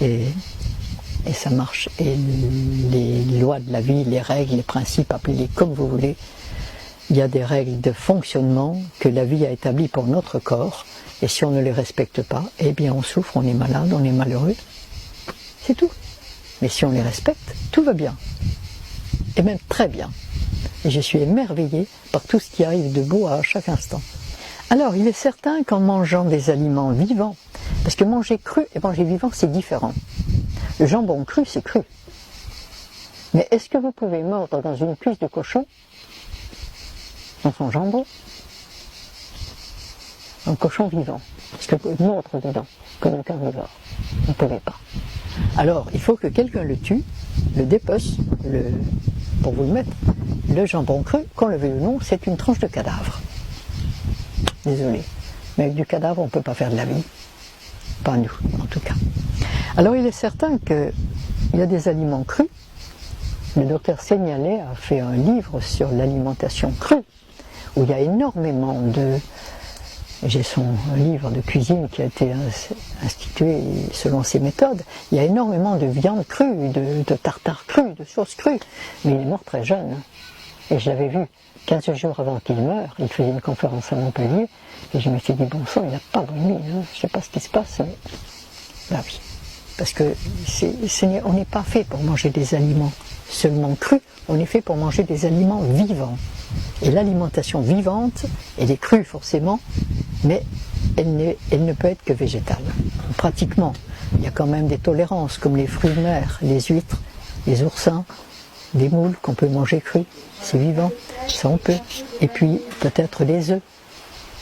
et ça marche. Et les lois de la vie, les règles, les principes, appelez-les comme vous voulez, il y a des règles de fonctionnement que la vie a établies pour notre corps, et si on ne les respecte pas, eh bien on souffre, on est malade, on est malheureux, c'est tout. Mais si on les respecte, tout va bien, et même très bien. Et je suis émerveillée par tout ce qui arrive de beau à chaque instant. Alors il est certain qu'en mangeant des aliments vivants, parce que manger cru et manger vivant c'est différent. Le jambon cru c'est cru. Mais est-ce que vous pouvez mordre dans une cuisse de cochon, dans son jambon, un cochon vivant? Est-ce que vous pouvez mordre dedans, comme un carnivore? Vous ne pouvez pas. Alors il faut que quelqu'un le tue, le dépece, pour vous le mettre. Le jambon cru, qu'on le veuille ou non, c'est une tranche de cadavre. Désolé, mais avec du cadavre on ne peut pas faire de la vie. Pas nous, en tout cas. Alors il est certain qu'il y a des aliments crus. Le docteur Seignalais a fait un livre sur l'alimentation crue, où il y a énormément de... J'ai son livre de cuisine qui a été institué selon ses méthodes. Il y a énormément de viande crue, de tartare cru, de sauce crue. Mais il est mort très jeune. Et je l'avais vu 15 jours avant qu'il meure. Il faisait une conférence à Montpellier. Et je me suis dit, bon sang, il n'a pas vomi. Je ne sais pas ce qui se passe. Mais... Bah oui. Parce que on n'est pas fait pour manger des aliments seulement crus. On est fait pour manger des aliments vivants. Et l'alimentation vivante, elle est crue forcément, mais elle ne peut être que végétale. Pratiquement, il y a quand même des tolérances, comme les fruits de mer, les huîtres, les oursins, des moules qu'on peut manger crus, c'est vivant, ça on peut. Et puis peut-être les œufs.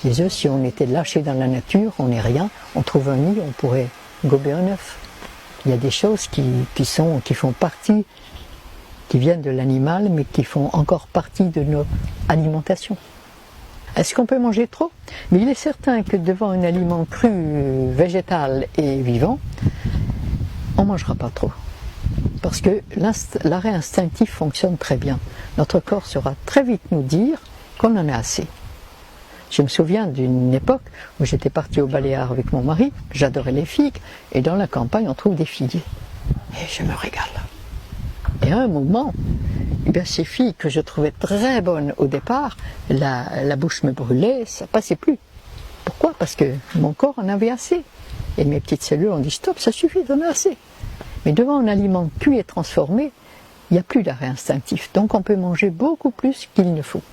Les œufs, si on était lâchés dans la nature, on n'est rien, on trouve un nid, on pourrait gober un œuf. Il y a des choses qui font partie, qui viennent de l'animal, mais qui font encore partie de notre alimentation. Est-ce qu'on peut manger trop? Mais il est certain que devant un aliment cru, végétal et vivant, on ne mangera pas trop. Parce que l'arrêt instinctif fonctionne très bien. Notre corps saura très vite nous dire qu'on en a assez. Je me souviens d'une époque où j'étais partie au Baléares avec mon mari, j'adorais les figues, et dans la campagne on trouve des figuiers. Et je me régale. Et à un moment, eh bien, ces figues que je trouvais très bonnes au départ, la bouche me brûlait, ça passait plus. Pourquoi? Parce que mon corps en avait assez. Et mes petites cellules ont dit stop, ça suffit, j'en ai assez. Mais devant un aliment cuit et transformé, il n'y a plus d'arrêt instinctif. Donc on peut manger beaucoup plus qu'il ne faut.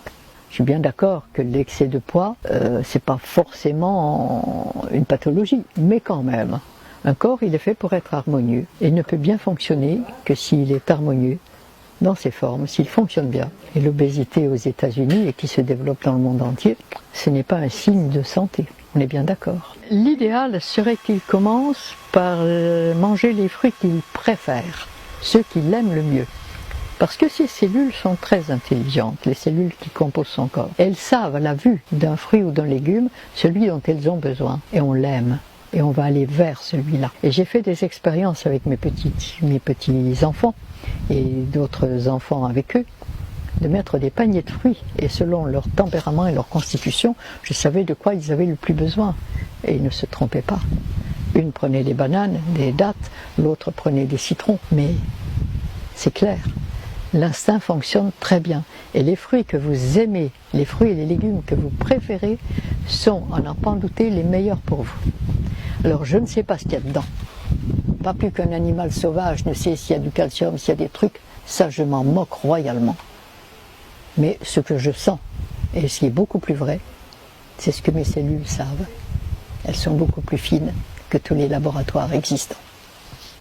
Je suis bien d'accord que l'excès de poids, c'est pas forcément une pathologie, mais quand même. Un corps, il est fait pour être harmonieux. Et il ne peut bien fonctionner que s'il est harmonieux dans ses formes, s'il fonctionne bien. Et l'obésité aux États-Unis, et qui se développe dans le monde entier, ce n'est pas un signe de santé. On est bien d'accord. L'idéal serait qu'il commence par manger les fruits qu'il préfère, ceux qu'il aime le mieux. Parce que ces cellules sont très intelligentes, les cellules qui composent son corps. Elles savent à la vue d'un fruit ou d'un légume celui dont elles ont besoin, et on l'aime. Et on va aller vers celui-là. Et j'ai fait des expériences avec mes petits enfants et d'autres enfants avec eux, de mettre des paniers de fruits. Et selon leur tempérament et leur constitution, je savais de quoi ils avaient le plus besoin. Et ils ne se trompaient pas. Une prenait des bananes, des dattes, l'autre prenait des citrons. Mais c'est clair, l'instinct fonctionne très bien. Et les fruits que vous aimez, les fruits et les légumes que vous préférez, sont, à n'en pas en douter, les meilleurs pour vous. Alors je ne sais pas ce qu'il y a dedans. Pas plus qu'un animal sauvage ne sait s'il y a du calcium, s'il y a des trucs. Ça, je m'en moque royalement. Mais ce que je sens, et ce qui est beaucoup plus vrai, c'est ce que mes cellules savent. Elles sont beaucoup plus fines que tous les laboratoires existants.